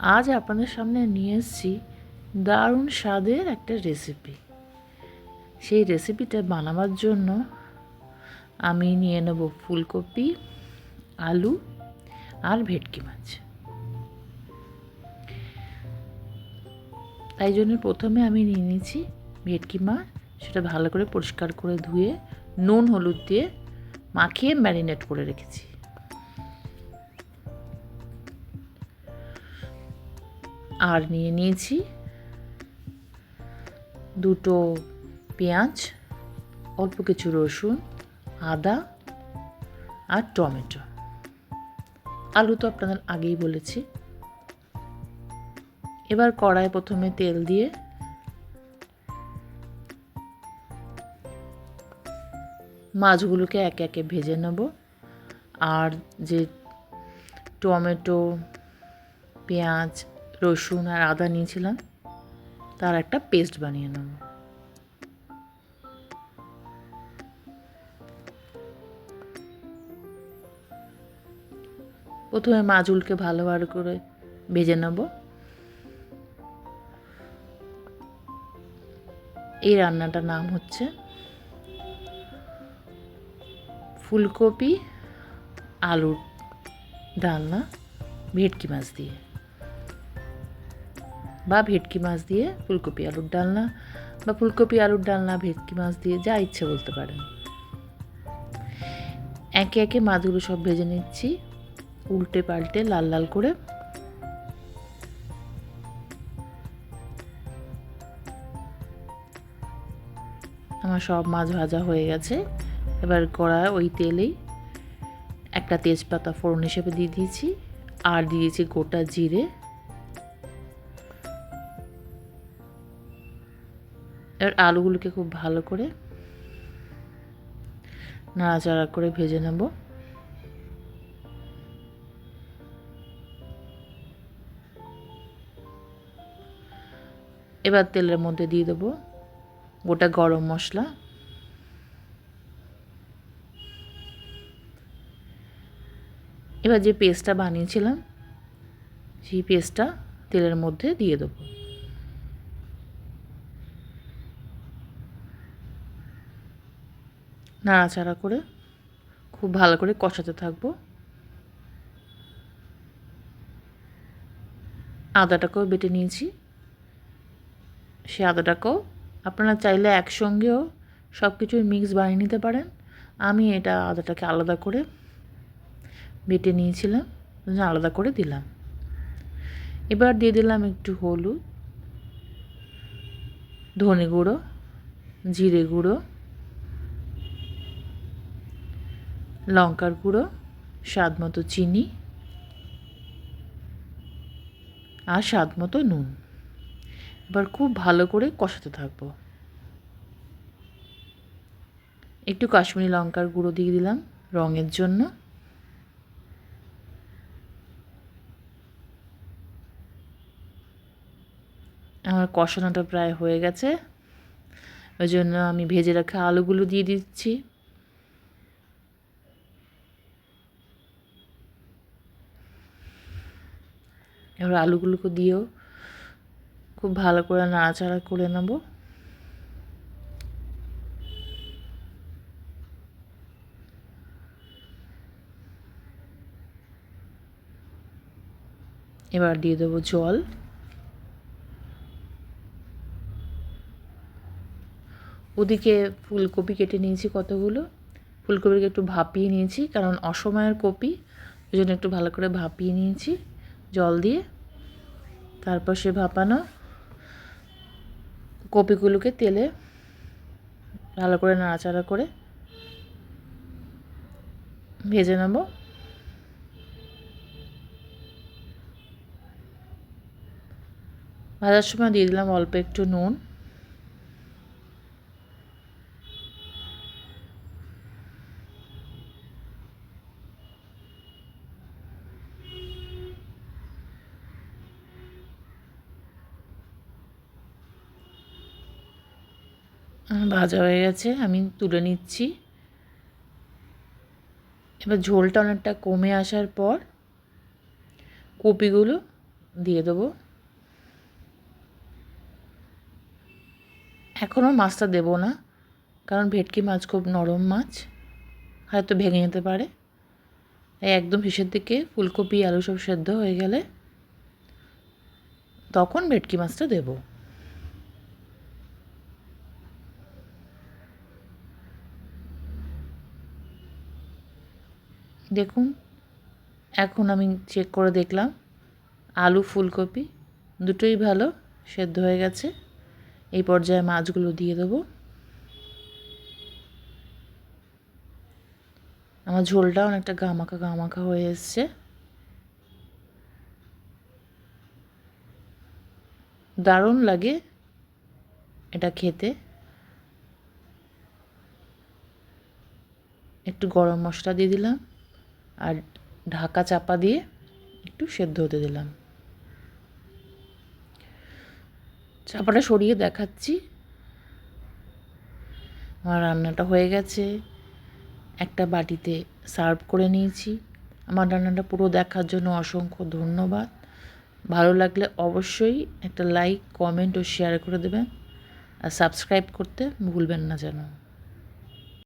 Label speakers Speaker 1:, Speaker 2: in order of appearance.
Speaker 1: আজ আপনাদের সামনে নিয়ে এসেছি দারুণ স্বাদের একটা রেসিপি। সেই রেসিপিটা বানাবার জন্য আমি নিয়ে নেব ফুলকপি, আলু আর ভেটকি মাছ। তাই জন্য প্রথমে আমি নিয়ে নিয়েছি ভেটকি মাছ। সেটা ভালো করে পরিষ্কার করে ধুয়ে নুন হলুদ দিয়ে মাখিয়ে ম্যারিনেট করে রেখেছি। আর নিয়ে নিয়েছি দুটো পেঁয়াজ, অল্প কিছু রসুন, আদা আর টমেটো। আলু তো আপনাদের আগেই বলেছি। এবার কড়াই প্রথমে তেল দিয়ে মাছগুলোকে একে একে ভেজে নেব। আর যে টমেটো, পেঁয়াজ, রসুন আর আদা নিয়েছিলাম তার একটা পেস্ট বানিয়ে নেব। প্রথমে মাছগুলোকে ভালো করে ভেজে নেব। এই রান্নাটার নাম হচ্ছে ফুলকপি আলুর ডালনা ভেটকি মাছ দিয়ে, বা ভেটকি মাছ দিয়ে ফুলকপি আলুর ডালনা, বা ফুলকপি আলুর ডালনা ভেটকি মাছ দিয়ে, যা ইচ্ছে বলতে পারেন। একে একে মাছগুলো সব ভেজে নিচ্ছি উল্টে পাল্টে লাল লাল করে। আমার সব মাছ ভাজা হয়ে গেছে। এবার কড়ায় ওই তেলেই একটা তেজপাতা ফোড়ন হিসেবে দিয়ে দিয়েছি, আর দিয়েছি গোটা জিরে। এবার আলুগুলোকে খুব ভালো করে নাড়াচাড়া করে ভেজে নেব। এবার তেলের মধ্যে দিয়ে দেবো গোটা গরম মশলা, এবার যে পেস্টটা বানিয়েছিলাম সেই পেস্টটা তেলের মধ্যে দিয়ে দেবো। নাড়াচাড়া করে খুব ভালো করে কষাতে থাকবো। আদাটাকেও বেটে নিয়েছি, সে আদাটাকেও আপনারা চাইলে একসঙ্গেও সব কিছুর মিক্স বানিয়ে নিতে পারেন। আমি এটা আদাটাকে আলাদা করে বেটে নিয়েছিলাম, আলাদা করে দিলাম। এবার দিয়ে দিলাম একটু হলুদ, ধনে গুঁড়ো, জিরে গুঁড়ো, লঙ্কার গুঁড়ো, স্বাদ মতো চিনি আর স্বাদ মতো নুন। এবার খুব ভালো করে কষাতে থাকবো। একটু কাশ্মীরি লঙ্কার গুঁড়ো দিয়ে দিলাম রঙের জন্য। আমার কষানোটা প্রায় হয়ে গেছে, ওই জন্য আমি ভেজে রাখা আলুগুলো দিয়ে দিচ্ছি। এবার আলুগুলোকে দিয়েও খুব ভালো করে নাড়াচাড়া করে নেব। এবার দিয়ে দেবো জল। ওদিকে ফুলকপি কেটে নিয়েছি কতগুলো, ফুলকপিকে একটু ভাপিয়ে নিয়েছি, কারণ অসময়ের কপি, ওই জন্য একটু ভালো করে ভাপিয়ে নিয়েছি জল দিয়ে। তারপর সে ভাপানো কপিগুলোকে তেলে ভালো করে নাড়াচাড়া করে ভেজে নেব। ভাজার সময় দিয়ে দিলাম অল্প একটু নুন। ভাজা হয়ে গেছে, আমি তুলে নিচ্ছি। এবার ঝোলটা অনেকটা কমে আসার পর কপিগুলো দিয়ে দেবো। এখনও মাছটা দেবো না, কারণ ভেটকি মাছ খুব নরম মাছ, হয়তো ভেঙে যেতে পারে। তাই একদম শেষের দিকে ফুলকপি আলু সব সেদ্ধ হয়ে গেলে তখন ভেটকি মাছটা দেবো। দেখুন, এখন আমি চেক করে দেখলাম আলু ফুলকপি দুটোই ভালো সেদ্ধ হয়ে গেছে। এই পর্যায়ে মাছগুলো দিয়ে দেবো। আমার ঝোলটা অনেকটা গামাখা গামাখা হয়ে এসছে। দারুণ লাগে এটা খেতে। একটু গরম মশলা দিয়ে দিলাম আর ঢাকা চাপা দিয়ে একটু সেদ্ধ হতে দিলাম। চাপাটা সরিয়ে দেখাচ্ছি, আমার রান্নাটা হয়ে গেছে। একটা বাটিতে সার্ভ করে নিয়েছি। আমার রান্নাটা পুরো দেখার জন্য অসংখ্য ধন্যবাদ। ভালো লাগলে অবশ্যই একটা লাইক, কমেন্ট ও শেয়ার করে দেবেন, আর সাবস্ক্রাইব করতে ভুলবেন না যেন।